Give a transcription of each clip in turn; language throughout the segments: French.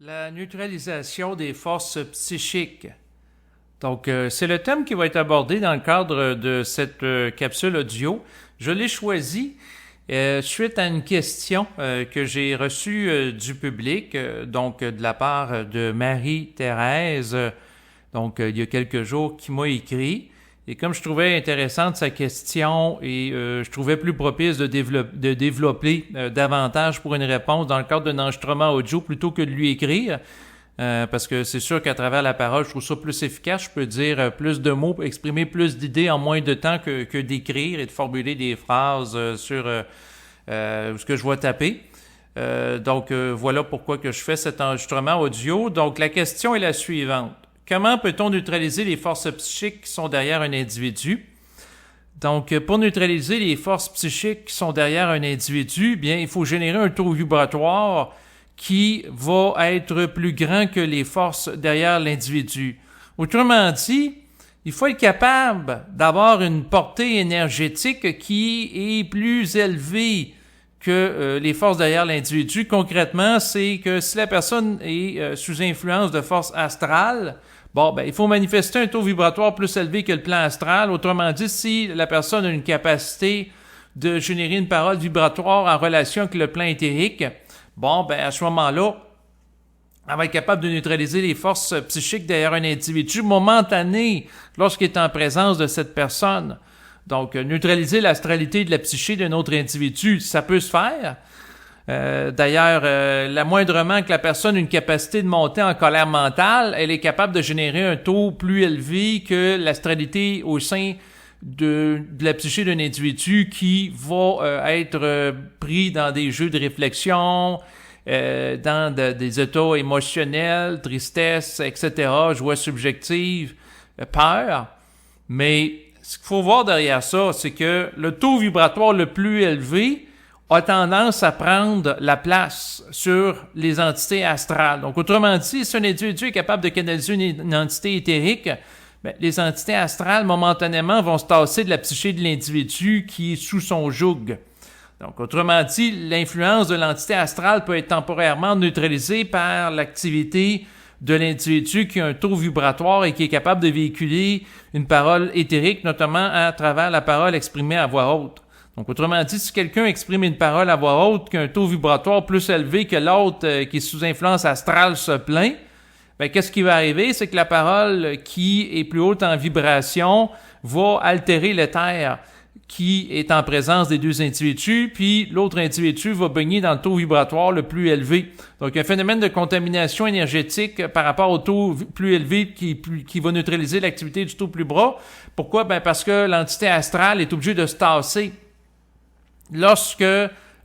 La neutralisation des forces psychiques. Donc, c'est le thème qui va être abordé dans le cadre de cette capsule audio. Je l'ai choisi suite à une question que j'ai reçue du public, donc de la part de Marie-Thérèse, il y a quelques jours, qui m'a écrit. Et comme je trouvais intéressante sa question et je trouvais plus propice de développer davantage pour une réponse dans le cadre d'un enregistrement audio plutôt que de lui écrire, parce que c'est sûr qu'à travers la parole, je trouve ça plus efficace. Je peux dire plus de mots, exprimer plus d'idées en moins de temps que d'écrire et de formuler des phrases sur ce que je vais taper. Voilà pourquoi que je fais cet enregistrement audio. Donc, la question est la suivante. Comment peut-on neutraliser les forces psychiques qui sont derrière un individu? Donc, pour neutraliser les forces psychiques qui sont derrière un individu, bien, il faut générer un taux vibratoire qui va être plus grand que les forces derrière l'individu. Autrement dit, il faut être capable d'avoir une portée énergétique qui est plus élevée que les forces derrière l'individu. Concrètement, c'est que si la personne est sous influence de force astrale, il faut manifester un taux vibratoire plus élevé que le plan astral. Autrement dit, si la personne a une capacité de générer une parole vibratoire en relation avec le plan éthérique, à ce moment-là, elle va être capable de neutraliser les forces psychiques derrière un individu momentané lorsqu'il est en présence de cette personne. Donc, neutraliser l'astralité de la psyché d'un autre individu, ça peut se faire. D'ailleurs, la moindrement que la personne a une capacité de monter en colère mentale, elle est capable de générer un taux plus élevé que l'astralité au sein de la psyché d'un individu qui va être pris dans des jeux de réflexion, dans des états émotionnels, tristesse, etc., joie subjective, peur. Mais ce qu'il faut voir derrière ça, c'est que le taux vibratoire le plus élevé a tendance à prendre la place sur les entités astrales. Donc, autrement dit, si un individu est capable de canaliser une entité éthérique, les entités astrales, momentanément, vont se tasser de la psyché de l'individu qui est sous son joug. Donc, autrement dit, l'influence de l'entité astrale peut être temporairement neutralisée par l'activité de l'individu qui a un taux vibratoire et qui est capable de véhiculer une parole éthérique, notamment à travers la parole exprimée à voix haute. Donc, autrement dit, si quelqu'un exprime une parole à voix haute qui a un taux vibratoire plus élevé que l'autre qui est sous influence astrale se plaint, qu'est-ce qui va arriver? C'est que la parole qui est plus haute en vibration va altérer l'éther qui est en présence des deux individus, puis l'autre individu va baigner dans le taux vibratoire le plus élevé. Donc, un phénomène de contamination énergétique par rapport au taux plus élevé qui va neutraliser l'activité du taux plus bas. Pourquoi? Parce que l'entité astrale est obligée de se tasser lorsque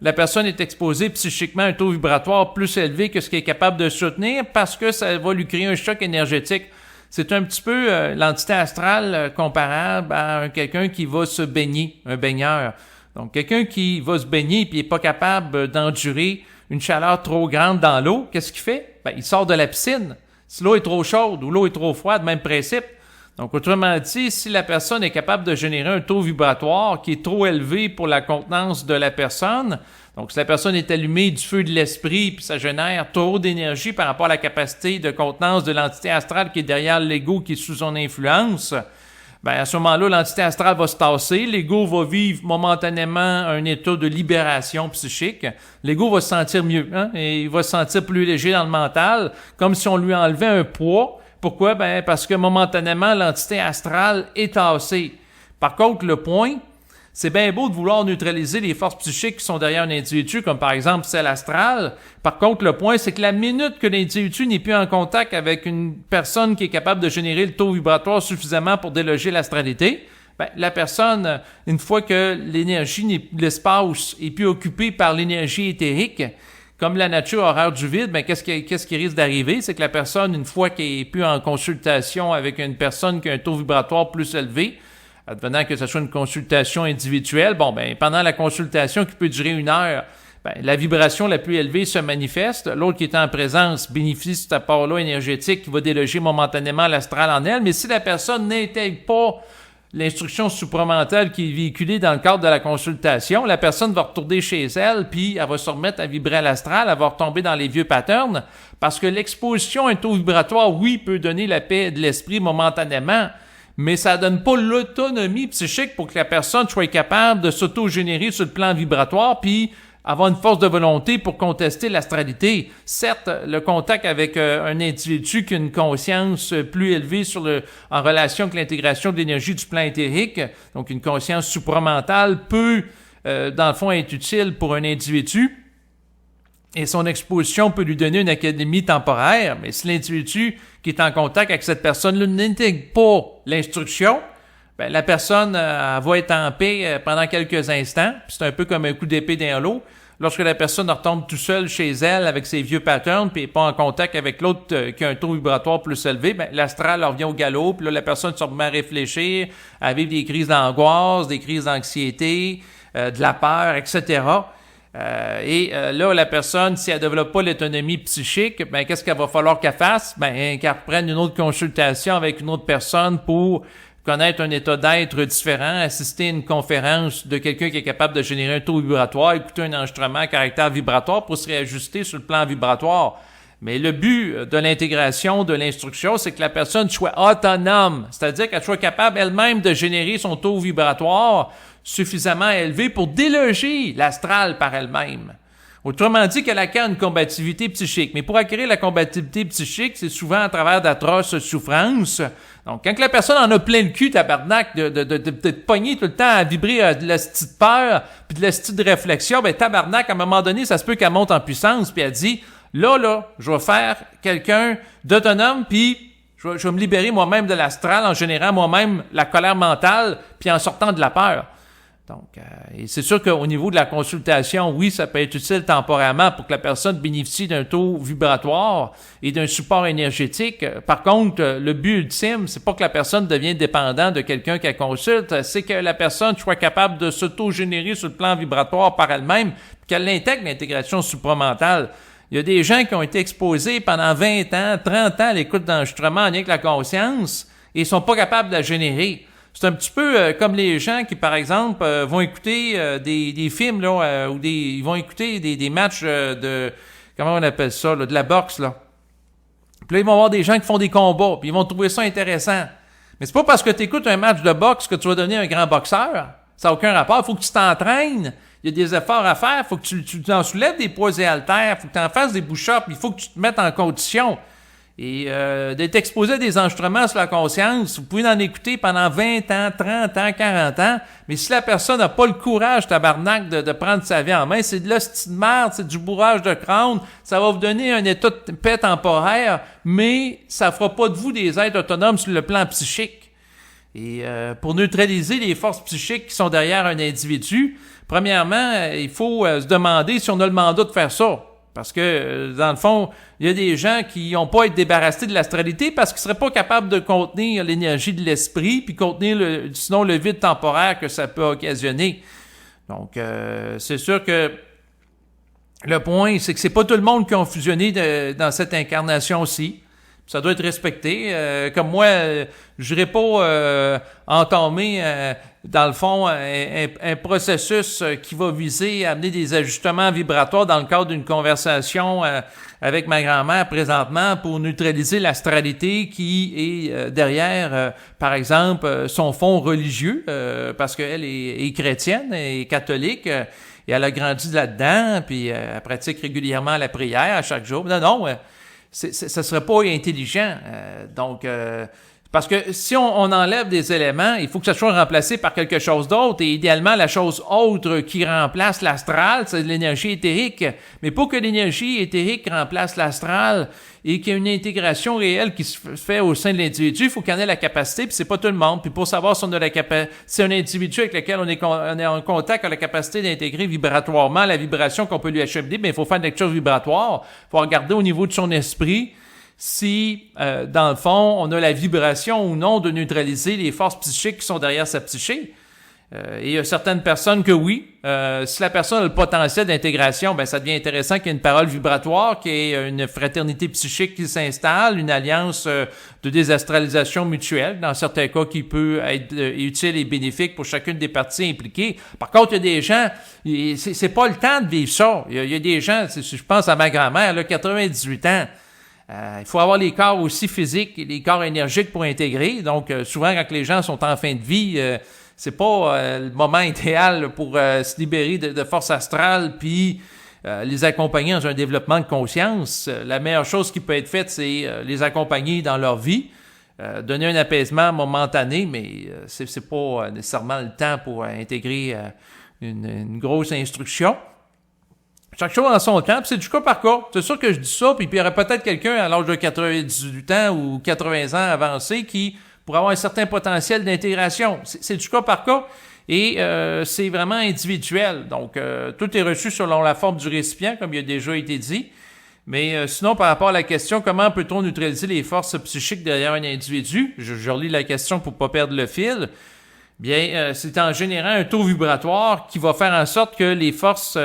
la personne est exposée psychiquement à un taux vibratoire plus élevé que ce qu'elle est capable de soutenir, parce que ça va lui créer un choc énergétique. C'est un petit peu l'entité astrale comparable à quelqu'un qui va se baigner, un baigneur. Donc, quelqu'un qui va se baigner et qui n'est pas capable d'endurer une chaleur trop grande dans l'eau, qu'est-ce qu'il fait? Il sort de la piscine. Si l'eau est trop chaude ou l'eau est trop froide, même principe. Donc, autrement dit, si la personne est capable de générer un taux vibratoire qui est trop élevé pour la contenance de la personne, donc si la personne est allumée du feu de l'esprit puis ça génère trop d'énergie par rapport à la capacité de contenance de l'entité astrale qui est derrière l'ego qui est sous son influence, à ce moment-là, l'entité astrale va se tasser, l'ego va vivre momentanément un état de libération psychique, l'ego va se sentir mieux, et il va se sentir plus léger dans le mental, comme si on lui enlevait un poids. Pourquoi? Parce que momentanément, l'entité astrale est tassée. Par contre, le point, c'est bien beau de vouloir neutraliser les forces psychiques qui sont derrière un individu, comme par exemple celle astrale. Par contre, le point, c'est que la minute que l'individu n'est plus en contact avec une personne qui est capable de générer le taux vibratoire suffisamment pour déloger l'astralité, la personne, une fois que l'espace est plus occupé par l'énergie éthérique, comme la nature horreur du vide, qu'est-ce qui risque d'arriver? C'est que la personne, une fois qu'elle est plus en consultation avec une personne qui a un taux vibratoire plus élevé, advenant que ce soit une consultation individuelle, pendant la consultation qui peut durer 1 heure, la vibration la plus élevée se manifeste. L'autre qui est en présence bénéficie de cet apport-là énergétique qui va déloger momentanément l'astral en elle. Mais si la personne n'intègre pas l'instruction supramentale qui est véhiculée dans le cadre de la consultation, la personne va retourner chez elle, puis elle va se remettre à vibrer à l'astral, elle va retomber dans les vieux patterns, parce que l'exposition à un taux vibratoire, oui, peut donner la paix de l'esprit momentanément, mais ça donne pas l'autonomie psychique pour que la personne soit capable de s'auto-générer sur le plan vibratoire, puis avoir une force de volonté pour contester l'astralité. Certes, le contact avec un individu qui a une conscience plus élevée en relation avec l'intégration de l'énergie du plan éthérique, donc une conscience supramentale, peut, dans le fond, être utile pour un individu. Et son exposition peut lui donner une académie temporaire, mais si l'individu qui est en contact avec cette personne-là n'intègre pas l'instruction, ben, la personne elle va être en paix pendant quelques instants. Puis c'est un peu comme un coup d'épée dans l'eau. Lorsque la personne retombe tout seule chez elle avec ses vieux patterns puis n'est pas en contact avec l'autre qui a un taux vibratoire plus élevé, ben, l'astral revient au galop. Puis là, la personne se remet à réfléchir, à vivre des crises d'angoisse, des crises d'anxiété, de la peur, etc. Là, la personne, si elle ne développe pas l'autonomie psychique, ben, qu'est-ce qu'elle va falloir qu'elle fasse? Ben, qu'elle reprenne une autre consultation avec une autre personne pour connaître un état d'être différent, assister à une conférence de quelqu'un qui est capable de générer un taux vibratoire, écouter un enregistrement à caractère vibratoire pour se réajuster sur le plan vibratoire. Mais le but de l'intégration de l'instruction, c'est que la personne soit autonome, c'est-à-dire qu'elle soit capable elle-même de générer son taux vibratoire suffisamment élevé pour déloger l'astral par elle-même. Autrement dit, qu'elle acquiert une combativité psychique. Mais pour acquérir la combativité psychique, c'est souvent à travers d'atroces souffrances. Donc, quand la personne en a plein le cul, tabarnak, de pogner tout le temps à vibrer de la petite peur, puis de la petite réflexion, ben tabarnak, à un moment donné, ça se peut qu'elle monte en puissance, puis elle dit, là, je vais faire quelqu'un d'autonome, puis je vais me libérer moi-même de l'astral en générant moi-même la colère mentale, puis en sortant de la peur. Donc, et c'est sûr qu'au niveau de la consultation, oui, ça peut être utile temporairement pour que la personne bénéficie d'un taux vibratoire et d'un support énergétique. Par contre, le but ultime, c'est pas que la personne devienne dépendante de quelqu'un qu'elle consulte, c'est que la personne soit capable de s'auto-générer sur le plan vibratoire par elle-même, qu'elle intègre l'intégration supramentale. Il y a des gens qui ont été exposés pendant 20 ans, 30 ans à l'écoute d'enregistrements en lien avec la conscience et ils sont pas capables de la générer. C'est un petit peu comme les gens qui, par exemple, vont écouter des films, là, ou ils vont écouter des matchs de, comment on appelle ça, là, de la boxe, là. Puis là, ils vont voir des gens qui font des combats, puis ils vont trouver ça intéressant. Mais c'est pas parce que tu écoutes un match de boxe que tu vas devenir un grand boxeur. Ça n'a aucun rapport. Il faut que tu t'entraînes. Il y a des efforts à faire. Il faut que tu en soulèves des poids et haltères. Il faut que tu en fasses des push-ups. Il faut que tu te mettes en condition. Et d'être exposé à des enregistrements sur la conscience, vous pouvez en écouter pendant 20 ans, 30 ans, 40 ans, mais si la personne n'a pas le courage, tabarnak, de prendre sa vie en main, c'est de l'hostie de merde, c'est du bourrage de crâne, ça va vous donner un état de paix temporaire, mais ça fera pas de vous des êtres autonomes sur le plan psychique. Et pour neutraliser les forces psychiques qui sont derrière un individu, premièrement, il faut se demander si on a le mandat de faire ça. Parce que, dans le fond, il y a des gens qui n'ont pas été débarrassés de l'astralité parce qu'ils ne seraient pas capables de contenir l'énergie de l'esprit puis contenir sinon le vide temporaire que ça peut occasionner. Donc, c'est sûr que le point, c'est que c'est pas tout le monde qui a fusionné dans cette incarnation-ci. Ça doit être respecté. Comme moi, je n'irai pas entamer, dans le fond, un processus qui va viser à amener des ajustements vibratoires dans le cadre d'une conversation avec ma grand-mère présentement pour neutraliser l'astralité qui est derrière, par exemple, son fond religieux, parce qu'elle est chrétienne et catholique. Et elle a grandi là-dedans, puis elle pratique régulièrement la prière à chaque jour. Non, ça serait pas intelligent. Parce que si on enlève des éléments, il faut que ça soit remplacé par quelque chose d'autre. Et idéalement, la chose autre qui remplace l'astral, c'est l'énergie éthérique. Mais pour que l'énergie éthérique remplace l'astral et qu'il y ait une intégration réelle qui se fait au sein de l'individu, il faut qu'il en ait la capacité, puis c'est pas tout le monde. Puis pour savoir si on a si un individu avec lequel on est en contact a la capacité d'intégrer vibratoirement la vibration qu'on peut lui acheminer, bien, il faut faire une lecture vibratoire. Il faut regarder au niveau de son esprit si, dans le fond, on a la vibration ou non de neutraliser les forces psychiques qui sont derrière sa psyché. Et il y a certaines personnes que oui. Si la personne a le potentiel d'intégration, ben ça devient intéressant qu'il y ait une parole vibratoire, qu'il y ait une fraternité psychique qui s'installe, une alliance de désastralisation mutuelle, dans certains cas qui peut être utile et bénéfique pour chacune des parties impliquées. Par contre, il y a des gens, c'est pas le temps de vivre ça. Il y a des gens, je pense à ma grand-mère, elle a 98 ans. Il faut avoir les corps aussi physiques et les corps énergiques pour intégrer. Donc, souvent, quand les gens sont en fin de vie, c'est pas le moment idéal pour se libérer de force astrale puis les accompagner dans un développement de conscience. La meilleure chose qui peut être faite, c'est les accompagner dans leur vie, donner un apaisement momentané, mais c'est pas nécessairement le temps pour intégrer une grosse instruction. Chaque chose en son temps, puis c'est du cas par cas. C'est sûr que je dis ça, puis il y aurait peut-être quelqu'un à l'âge de 98 ans ou 80 ans avancé qui pourrait avoir un certain potentiel d'intégration. C'est du cas par cas et c'est vraiment individuel. Donc, tout est reçu selon la forme du récipient, comme il a déjà été dit. Mais sinon, par rapport à la question, comment peut-on neutraliser les forces psychiques derrière un individu? Je relis la question pour pas perdre le fil. Bien, c'est en générant un taux vibratoire qui va faire en sorte que les forces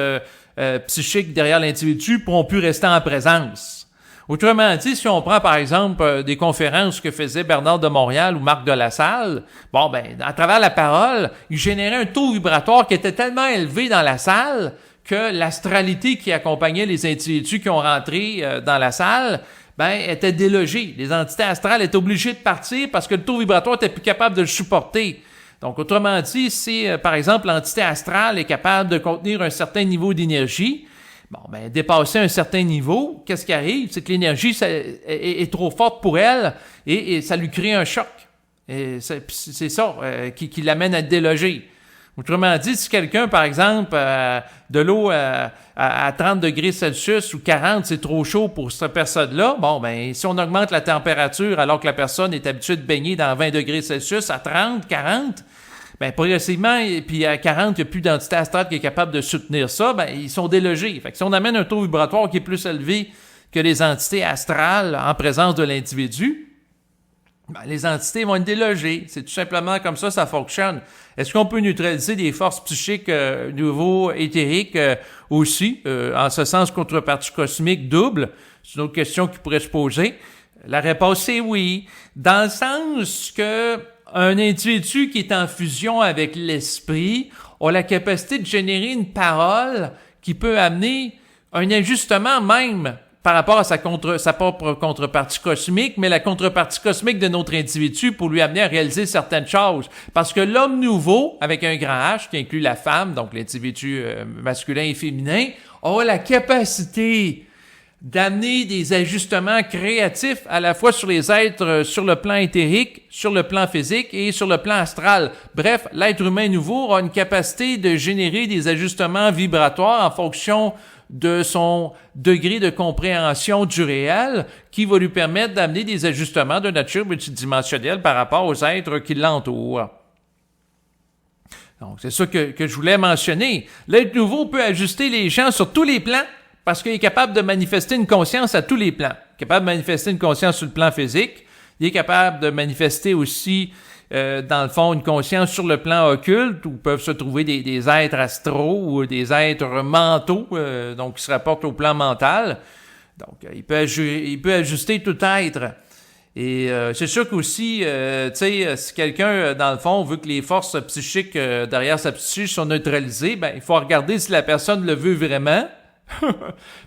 psychiques derrière l'individu pourront plus rester en présence. Autrement dit, si on prend par exemple des conférences que faisait Bernard de Montréal ou Marc de la Salle, bon ben, à travers la parole, il générait un taux vibratoire qui était tellement élevé dans la salle que l'astralité qui accompagnait les individus qui ont rentré dans la salle, ben, était délogée. Les entités astrales étaient obligées de partir parce que le taux vibratoire était plus capable de le supporter. Donc, autrement dit, si, par exemple, l'entité astrale est capable de contenir un certain niveau d'énergie, bon, ben, dépasser un certain niveau, qu'est-ce qui arrive? C'est que l'énergie est trop forte pour elle et ça lui crée un choc. Et c'est ça qui l'amène à déloger. Autrement dit, si quelqu'un, par exemple, de l'eau à 30 degrés Celsius ou 40, c'est trop chaud pour cette personne-là, bon, ben, si on augmente la température alors que la personne est habituée de baigner dans 20 degrés Celsius à 30, 40, ben, progressivement, et puis à 40, il n'y a plus d'entité astrale qui est capable de soutenir ça, ben, ils sont délogés. Fait que si on amène un taux vibratoire qui est plus élevé que les entités astrales en présence de l'individu, ben, les entités vont être délogées. C'est tout simplement comme ça fonctionne. Est-ce qu'on peut neutraliser des forces psychiques au niveau éthérique aussi, en ce sens contrepartie cosmique double? C'est une autre question qui pourrait se poser. La réponse est oui, dans le sens que un individu qui est en fusion avec l'esprit a la capacité de générer une parole qui peut amener un ajustement même par rapport à sa propre contrepartie cosmique, mais la contrepartie cosmique de notre individu pour lui amener à réaliser certaines choses. Parce que l'homme nouveau, avec un grand H, qui inclut la femme, donc l'individu masculin et féminin, a la capacité d'amener des ajustements créatifs à la fois sur les êtres sur le plan éthérique, sur le plan physique et sur le plan astral. Bref, l'être humain nouveau a une capacité de générer des ajustements vibratoires en fonction de son degré de compréhension du réel qui va lui permettre d'amener des ajustements de nature multidimensionnelle par rapport aux êtres qui l'entourent. Donc, c'est ça que je voulais mentionner. L'être nouveau peut ajuster les gens sur tous les plans parce qu'il est capable de manifester une conscience à tous les plans. Il est capable de manifester une conscience sur le plan physique. Il est capable de manifester aussi, dans le fond, une conscience sur le plan occulte où peuvent se trouver des êtres astraux ou des êtres mentaux, donc qui se rapportent au plan mental. Donc, il peut ajuster tout être. Et c'est sûr qu'aussi, tu sais, si quelqu'un, dans le fond, veut que les forces psychiques derrière sa psyché sont neutralisées, ben il faut regarder si la personne le veut vraiment.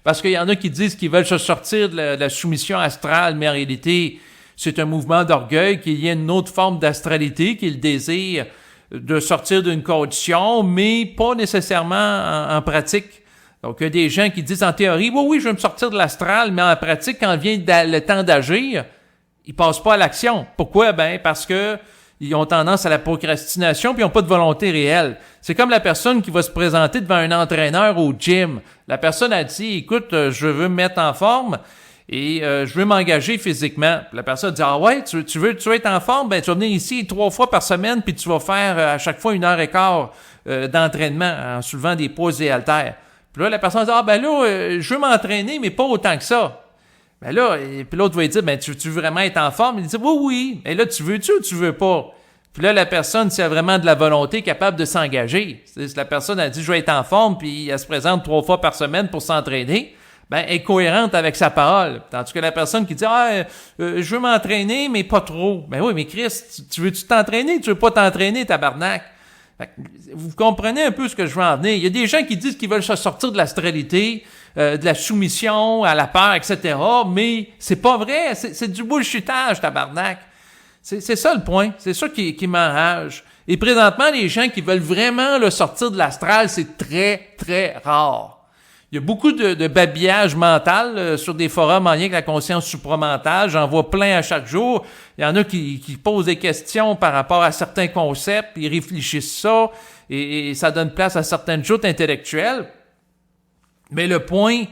Parce qu'il y en a qui disent qu'ils veulent se sortir de la soumission astrale, mais en réalité, c'est un mouvement d'orgueil, qu'il y ait une autre forme d'astralité, qu'il désire de sortir d'une condition, mais pas nécessairement en pratique. Donc, il y a des gens qui disent en théorie, oui, je veux me sortir de l'astral, mais en pratique, quand vient le temps d'agir, ils passent pas à l'action. Pourquoi? Ben, parce que ils ont tendance à la procrastination puis ils n'ont pas de volonté réelle. C'est comme la personne qui va se présenter devant un entraîneur au gym. La personne a dit, écoute, je veux me mettre en forme et je veux m'engager physiquement. Puis la personne dit, ah ouais, tu veux être en forme? Ben, tu vas venir ici 3 fois par semaine puis tu vas faire à chaque fois 1h15 d'entraînement en soulevant des poids et haltères. Puis là, la personne dit, ah ben là, je veux m'entraîner, mais pas autant que ça. Ben là, puis l'autre va lui dire, ben tu veux vraiment être en forme? Il dit, oui. Et là, tu veux-tu ou tu veux pas? Puis là, la personne, si elle a vraiment de la volonté, est capable de s'engager. Si la personne a dit « je vais être en forme », puis elle se présente 3 fois par semaine pour s'entraîner, ben, elle est cohérente avec sa parole. Tandis que la personne qui dit « je veux m'entraîner, mais pas trop ». Ben oui, mais Christ, tu veux-tu t'entraîner? Tu veux pas t'entraîner, tabarnak? Vous comprenez un peu ce que je veux en venir. Il y a des gens qui disent qu'ils veulent se sortir de l'astralité, de la soumission à la peur, etc. Mais c'est pas vrai. C'est du bullshitage, tabarnak. C'est ça le point. C'est ça qui m'enrage. Et présentement, les gens qui veulent vraiment sortir de l'astral, c'est très, très rare. Il y a beaucoup de babillage mental sur des forums en lien avec la conscience supramentale. J'en vois plein à chaque jour. Il y en a qui posent des questions par rapport à certains concepts, ils réfléchissent ça, et ça donne place à certaines joutes intellectuelles. Mais le point,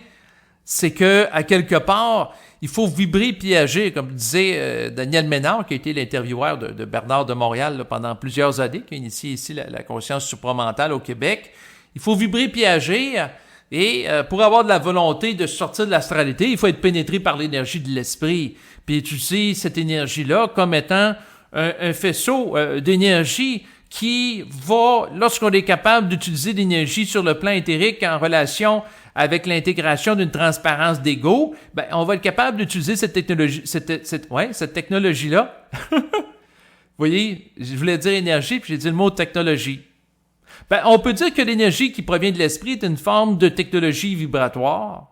c'est que à quelque part, il faut vibrer puis agir, comme disait Daniel Ménard, qui a été l'intervieweur de Bernard de Montréal là, pendant plusieurs années, qui a initié ici la conscience supramentale au Québec. Il faut vibrer puis agir. Et pour avoir de la volonté de sortir de l'astralité, il faut être pénétré par l'énergie de l'esprit. Puis utiliser cette énergie-là comme étant un faisceau d'énergie qui va, lorsqu'on est capable d'utiliser l'énergie sur le plan éthérique en relation avec l'intégration d'une transparence d'ego, ben on va être capable d'utiliser cette technologie, cette technologie-là. Vous voyez, je voulais dire énergie, puis j'ai dit le mot technologie. Ben, on peut dire que l'énergie qui provient de l'esprit est une forme de technologie vibratoire.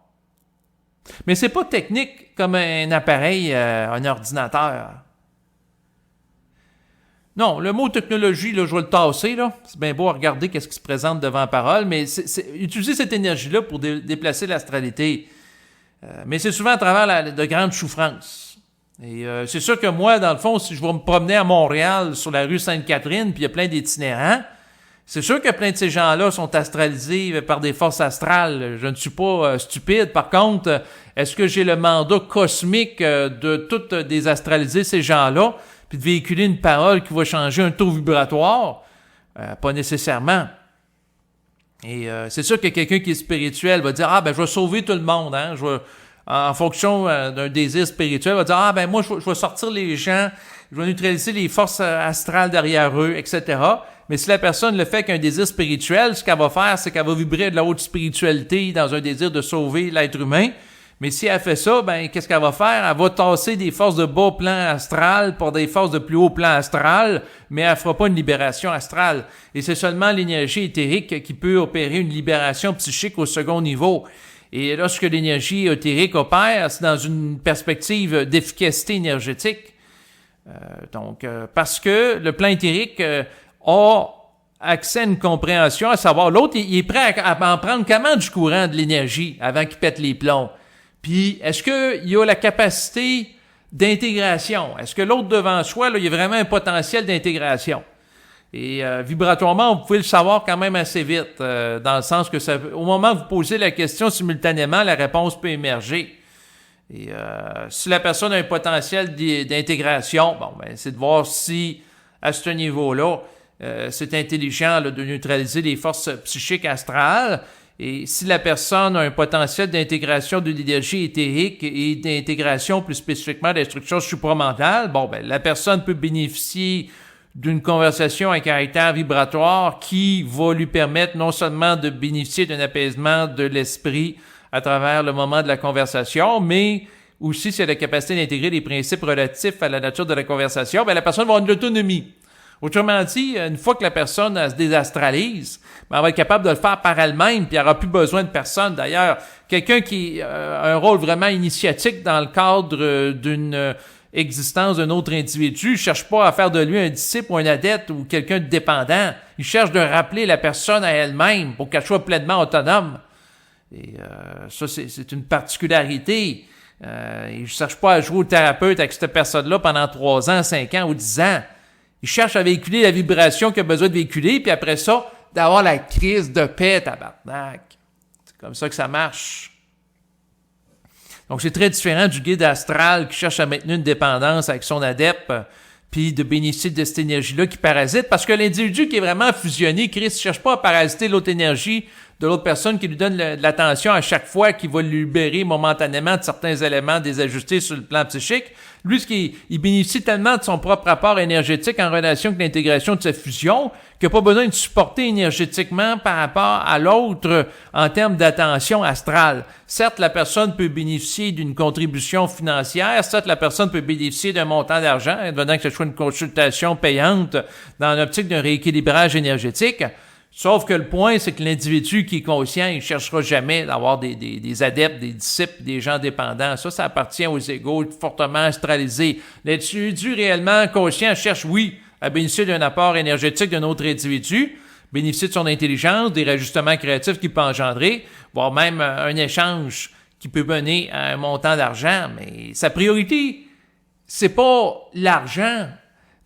Mais c'est pas technique comme un appareil, un ordinateur. Non, le mot technologie, là, je vais le tasser, là. C'est bien beau à regarder qu'est-ce qui se présente devant la parole, mais utiliser cette énergie-là pour déplacer l'astralité. Mais c'est souvent à travers de grandes souffrances. Et c'est sûr que moi, dans le fond, si je vais me promener à Montréal, sur la rue Sainte-Catherine, puis il y a plein d'itinérants, c'est sûr que plein de ces gens-là sont astralisés par des forces astrales. Je ne suis pas stupide. Par contre, est-ce que j'ai le mandat cosmique de tout désastraliser ces gens-là, puis de véhiculer une parole qui va changer un taux vibratoire? Pas nécessairement. Et c'est sûr que quelqu'un qui est spirituel va dire « Ah, ben je vais sauver tout le monde. Hein? Je vais, en fonction d'un désir spirituel, va dire « Ah, ben moi, je vais sortir les gens, je vais neutraliser les forces astrales derrière eux, etc. » Mais si la personne le fait qu'un désir spirituel, ce qu'elle va faire, c'est qu'elle va vibrer de la haute spiritualité dans un désir de sauver l'être humain. Mais si elle fait ça, ben qu'est-ce qu'elle va faire? Elle va tasser des forces de bas plan astral pour des forces de plus haut plan astral, mais elle fera pas une libération astrale. Et c'est seulement l'énergie éthérique qui peut opérer une libération psychique au second niveau. Et lorsque l'énergie éthérique opère, c'est dans une perspective d'efficacité énergétique. Parce que le plan éthérique a accès à une compréhension, à savoir l'autre, il est prêt à en prendre comment du courant de l'énergie avant qu'il pète les plombs. Puis, est-ce qu'il y a la capacité d'intégration? Est-ce que l'autre devant soi, là, il y a vraiment un potentiel d'intégration? Et vibratoirement, vous pouvez le savoir quand même assez vite, dans le sens que au moment où vous posez la question simultanément, la réponse peut émerger. Et si la personne a un potentiel d'intégration, bon, ben, c'est de voir si, à ce niveau-là, c'est intelligent là, de neutraliser les forces psychiques astrales. Et si la personne a un potentiel d'intégration de l'énergie éthérique et d'intégration plus spécifiquement des structures supramentales, bon, ben, la personne peut bénéficier d'une conversation à caractère vibratoire qui va lui permettre non seulement de bénéficier d'un apaisement de l'esprit à travers le moment de la conversation, mais aussi si elle a la capacité d'intégrer les principes relatifs à la nature de la conversation, ben, la personne va avoir une autonomie. Autrement dit, une fois que la personne se désastralise, ben, elle va être capable de le faire par elle-même, puis elle n'aura plus besoin de personne. D'ailleurs, quelqu'un qui a un rôle vraiment initiatique dans le cadre d'une existence d'un autre individu, ne cherche pas à faire de lui un disciple ou un adepte ou quelqu'un de dépendant. Il cherche de rappeler la personne à elle-même pour qu'elle soit pleinement autonome. Et ça, c'est une particularité. Il ne cherche pas à jouer au thérapeute avec cette personne-là pendant 3 ans, 5 ans ou 10 ans. Il cherche à véhiculer la vibration qu'il a besoin de véhiculer, puis après ça, d'avoir la crise de paix, tabarnak. C'est comme ça que ça marche. Donc, c'est très différent du guide astral qui cherche à maintenir une dépendance avec son adepte, puis de bénéficier de cette énergie-là qui parasite, parce que l'individu qui est vraiment fusionné, Christ, ne cherche pas à parasiter l'autre énergie de l'autre personne qui lui donne de l'attention à chaque fois qu'il va lui libérer momentanément de certains éléments désajustés sur le plan psychique. Lui, il bénéficie tellement de son propre rapport énergétique en relation avec l'intégration de sa fusion qu'il n'a pas besoin de supporter énergétiquement par rapport à l'autre en termes d'attention astrale. Certes, la personne peut bénéficier d'une contribution financière, certes, la personne peut bénéficier d'un montant d'argent, évidemment que ce soit une consultation payante dans l'optique d'un rééquilibrage énergétique. Sauf que le point, c'est que l'individu qui est conscient, il ne cherchera jamais d'avoir des adeptes, des disciples, des gens dépendants. Ça appartient aux égos fortement astralisés. L'individu réellement conscient cherche, oui, à bénéficier d'un apport énergétique d'un autre individu, bénéficier de son intelligence, des réajustements créatifs qu'il peut engendrer, voire même un échange qui peut mener à un montant d'argent. Mais sa priorité, c'est pas l'argent,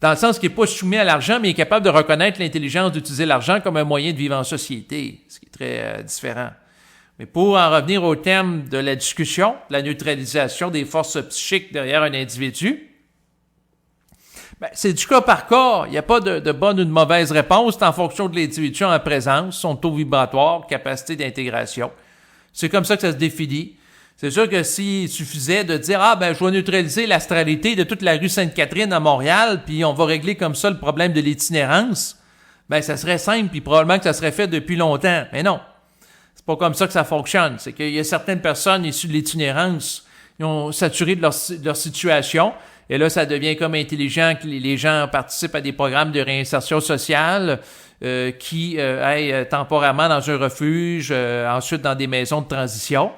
dans le sens qu'il n'est pas soumis à l'argent, mais il est capable de reconnaître l'intelligence d'utiliser l'argent comme un moyen de vivre en société, ce qui est très différent. Mais pour en revenir au thème de la discussion, la neutralisation des forces psychiques derrière un individu, c'est du cas par cas. Il n'y a pas de bonne ou de mauvaise réponse. C'est en fonction de l'individu en présence, son taux vibratoire, capacité d'intégration. C'est comme ça que ça se définit. C'est sûr que s'il suffisait de dire « je vais neutraliser l'astralité de toute la rue Sainte-Catherine à Montréal, puis on va régler comme ça le problème de l'itinérance », ça serait simple, puis probablement que ça serait fait depuis longtemps. Mais non, c'est pas comme ça que ça fonctionne. C'est qu'il y a certaines personnes issues de l'itinérance qui ont saturé de leur situation, et là, ça devient comme intelligent que les gens participent à des programmes de réinsertion sociale, qui aillent temporairement dans un refuge, ensuite dans des maisons de transition.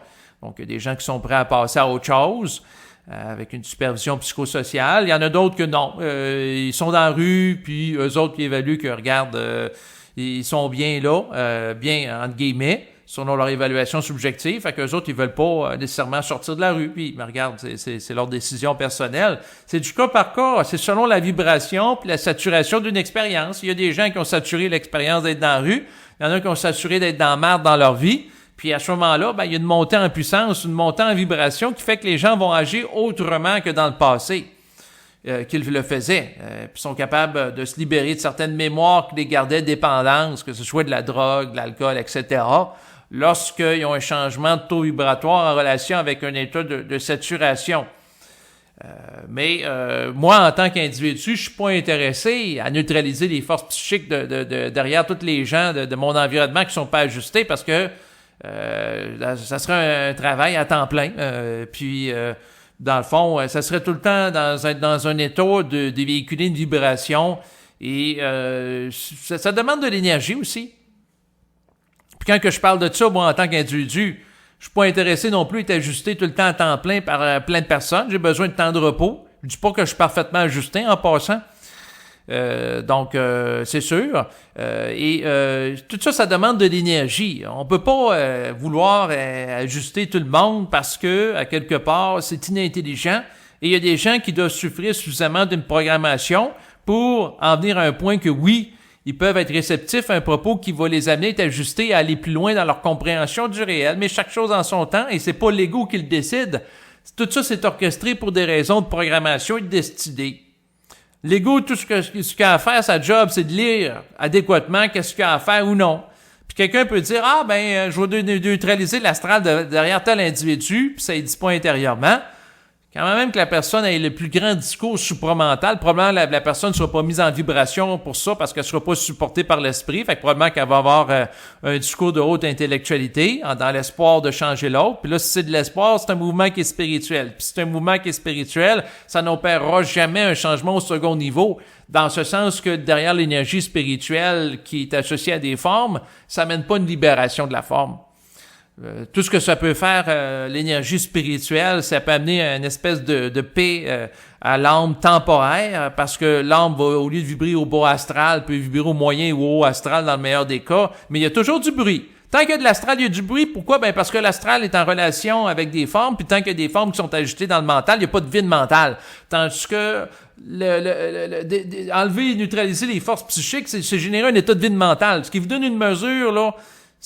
Donc, il y a des gens qui sont prêts à passer à autre chose, avec une supervision psychosociale. Il y en a d'autres que non. Ils sont dans la rue, puis eux autres qui évaluent que, regarde, ils sont bien là, bien, entre guillemets, selon leur évaluation subjective. Fait qu'eux autres, ils veulent pas nécessairement sortir de la rue. Puis, mais regarde, c'est leur décision personnelle. C'est du cas par cas. C'est selon la vibration puis la saturation d'une expérience. Il y a des gens qui ont saturé l'expérience d'être dans la rue. Il y en a qui ont saturé d'être dans la merde dans leur vie. Puis à ce moment-là, il y a une montée en puissance, une montée en vibration qui fait que les gens vont agir autrement que dans le passé qu'ils le faisaient. Puis sont capables de se libérer de certaines mémoires qui les gardaient dépendantes, que ce soit de la drogue, de l'alcool, etc., lorsqu'ils ont un changement de taux vibratoire en relation avec un état de saturation. Mais moi, en tant qu'individu, je suis pas intéressé à neutraliser les forces psychiques derrière tous les gens de mon environnement qui sont pas ajustés parce que ça serait un travail à temps plein. Puis, dans le fond, ça serait tout le temps dans un état de véhiculer une vibration et ça demande de l'énergie aussi. Puis quand que je parle de ça, moi, en tant qu'individu, je suis pas intéressé non plus à être ajusté tout le temps à temps plein par plein de personnes. J'ai besoin de temps de repos. Je dis pas que je suis parfaitement ajusté en passant. Donc, c'est sûr. Tout ça, ça demande de l'énergie. On peut pas vouloir ajuster tout le monde parce que, à quelque part, c'est inintelligent. Et il y a des gens qui doivent souffrir suffisamment d'une programmation pour en venir à un point que oui, ils peuvent être réceptifs à un propos qui va les amener à être ajustés, à aller plus loin dans leur compréhension du réel. Mais chaque chose en son temps, et c'est pas l'ego qui le décide. Tout ça, c'est orchestré pour des raisons de programmation et de destinée. L'ego, tout ce qu'il a à faire, sa job, c'est de lire adéquatement qu'est-ce qu'il a à faire ou non. Puis quelqu'un peut dire, je vais neutraliser l'astral derrière tel individu, puis ça ne dit pas intérieurement. Quand même que la personne ait le plus grand discours supramental, probablement la personne ne sera pas mise en vibration pour ça parce qu'elle ne sera pas supportée par l'esprit. Fait que probablement qu'elle va avoir un discours de haute intellectualité dans l'espoir de changer l'autre. Puis là, si c'est de l'espoir, c'est un mouvement qui est spirituel. Puis si c'est un mouvement qui est spirituel, ça n'opérera jamais un changement au second niveau. Dans ce sens que derrière l'énergie spirituelle qui est associée à des formes, ça n'amène pas une libération de la forme. Tout ce que ça peut faire, l'énergie spirituelle, ça peut amener une espèce de paix à l'âme temporaire, parce que l'âme va, au lieu de vibrer au bas astral, peut vibrer au moyen ou au haut astral dans le meilleur des cas, mais il y a toujours du bruit. Tant qu'il y a de l'astral, il y a du bruit. Pourquoi? Parce que l'astral est en relation avec des formes, puis tant qu'il y a des formes qui sont ajustées dans le mental, il n'y a pas de vide mental. Tandis que enlever et neutraliser les forces psychiques, c'est générer un état de vide mental. Ce qui vous donne une mesure, là,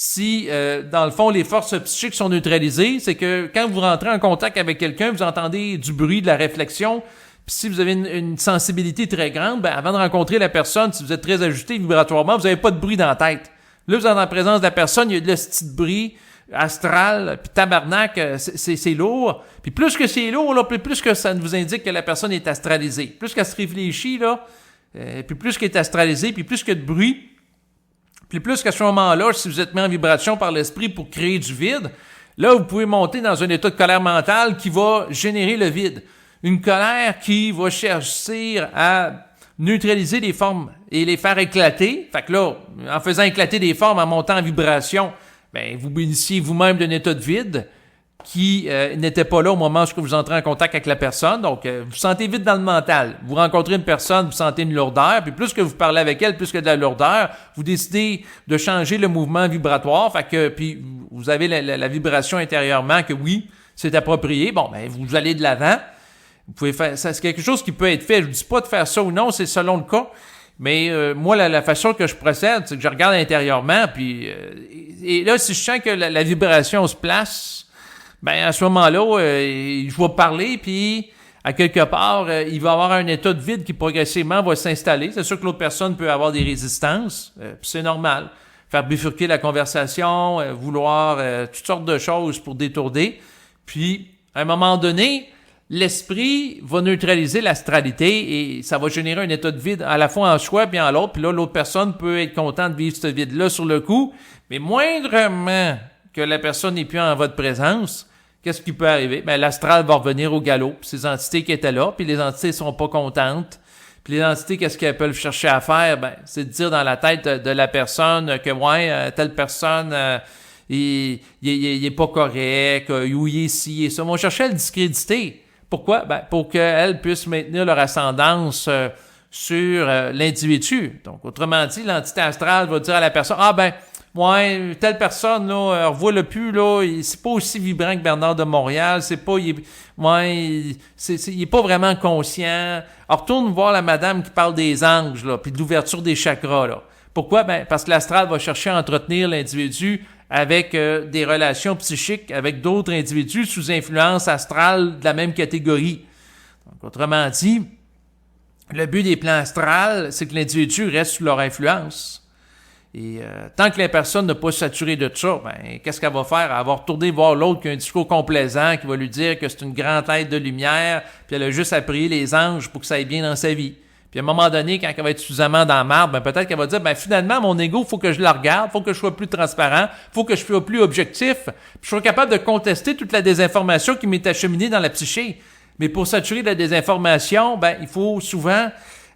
si, dans le fond, les forces psychiques sont neutralisées, c'est que quand vous rentrez en contact avec quelqu'un, vous entendez du bruit, de la réflexion. Puis si vous avez une sensibilité très grande, avant de rencontrer la personne, si vous êtes très ajusté vibratoirement, vous n'avez pas de bruit dans la tête. Là, vous êtes en présence de la personne, il y a de ce petit bruit astral, puis tabarnak, c'est lourd. Puis plus que c'est lourd, là, plus que ça vous indique que la personne est astralisée. Plus qu'elle se réfléchit, là, puis plus qu'elle est astralisée, puis plus qu'il y a de bruit, puis plus qu'à ce moment-là, si vous êtes mis en vibration par l'esprit pour créer du vide, là, vous pouvez monter dans un état de colère mentale qui va générer le vide. Une colère qui va chercher à neutraliser les formes et les faire éclater. Fait que là, en faisant éclater des formes, en montant en vibration, ben, vous bénéficiez vous-même d'un état de vide qui n'était pas là au moment où vous entrez en contact avec la personne. Donc, vous sentez vite dans le mental. Vous rencontrez une personne, vous sentez une lourdeur, puis plus que vous parlez avec elle, plus que de la lourdeur, vous décidez de changer le mouvement vibratoire. Fait que, puis vous avez la vibration intérieurement que oui, c'est approprié. Bon, ben, vous allez de l'avant. Vous pouvez faire ça, c'est quelque chose qui peut être fait. Je vous dis pas de faire ça ou non, c'est selon le cas. Mais moi, la façon que je procède, c'est que je regarde intérieurement, puis et là, si je sens que la vibration se place, ben à ce moment-là, je vais parler, puis à quelque part, il va y avoir un état de vide qui progressivement va s'installer. C'est sûr que l'autre personne peut avoir des résistances, puis c'est normal. Faire bifurquer la conversation, vouloir toutes sortes de choses pour détourner. Puis, à un moment donné, l'esprit va neutraliser l'astralité et ça va générer un état de vide à la fois en soi puis en l'autre. Puis là, l'autre personne peut être contente de vivre ce vide-là sur le coup. Mais moindrement que la personne n'est plus en votre présence, qu'est-ce qui peut arriver? Ben, l'astral va revenir au galop. Puis ces entités qui étaient là, puis les entités sont pas contentes. Puis les entités, qu'est-ce qu'elles peuvent chercher à faire? Ben, c'est de dire dans la tête de la personne que, ouais, telle personne... il est pas correct, ou il est ci et ça. On cherchait à le discréditer. Pourquoi? Ben, pour qu'elle puisse maintenir leur ascendance sur l'individu. Donc, autrement dit, l'entité astrale va dire à la personne, ah ben, ouais, telle personne, là, revois-le plus, là, c'est pas aussi vibrant que Bernard de Montréal, c'est pas, il est pas vraiment conscient. Alors, retourne voir la madame qui parle des anges, là, puis de l'ouverture des chakras, là. Pourquoi? Ben, parce que l'astral va chercher à entretenir l'individu avec des relations psychiques avec d'autres individus sous influence astrale de la même catégorie. Donc, autrement dit, le but des plans astrales, c'est que l'individu reste sous leur influence. Et tant que la personne n'a pas saturé de ça, ben, qu'est-ce qu'elle va faire? Elle va retourner voir l'autre qui a un discours complaisant, qui va lui dire que c'est une grande tête de lumière, puis elle a juste à prier les anges pour que ça aille bien dans sa vie. Puis à un moment donné, quand elle va être suffisamment dans la marde, ben peut-être qu'elle va dire, ben finalement, mon ego, faut que je la regarde, faut que je sois plus transparent, faut que je sois plus objectif, puis je sois capable de contester toute la désinformation qui m'est acheminée dans la psyché. Mais pour saturer la désinformation, ben il faut souvent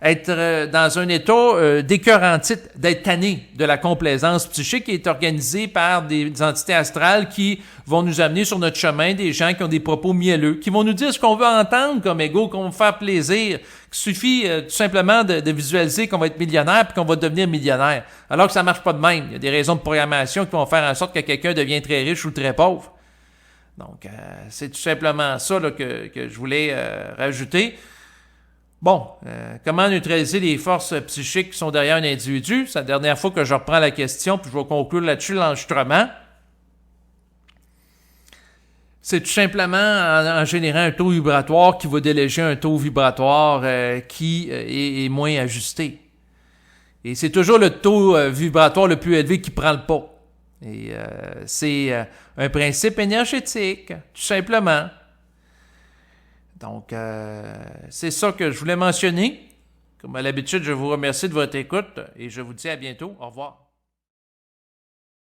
être dans un état d'écœurant titre, d'être tanné de la complaisance psychique qui est organisée par des entités astrales qui vont nous amener sur notre chemin, des gens qui ont des propos mielleux, qui vont nous dire ce qu'on veut entendre comme ego, qu'on veut faire plaisir. Il suffit tout simplement de visualiser qu'on va être millionnaire puis qu'on va devenir millionnaire. Alors que ça marche pas de même. Il y a des raisons de programmation qui vont faire en sorte que quelqu'un devienne très riche ou très pauvre. Donc, c'est tout simplement ça là, que je voulais rajouter. Bon, comment neutraliser les forces psychiques qui sont derrière un individu? C'est la dernière fois que je reprends la question, puis je vais conclure là-dessus l'enregistrement. C'est tout simplement en générant un taux vibratoire qui va déléger un taux vibratoire qui est moins ajusté. Et c'est toujours le taux vibratoire le plus élevé qui prend le pas. Et c'est un principe énergétique, tout simplement. Donc, c'est ça que je voulais mentionner. Comme à l'habitude, je vous remercie de votre écoute et je vous dis à bientôt. Au revoir.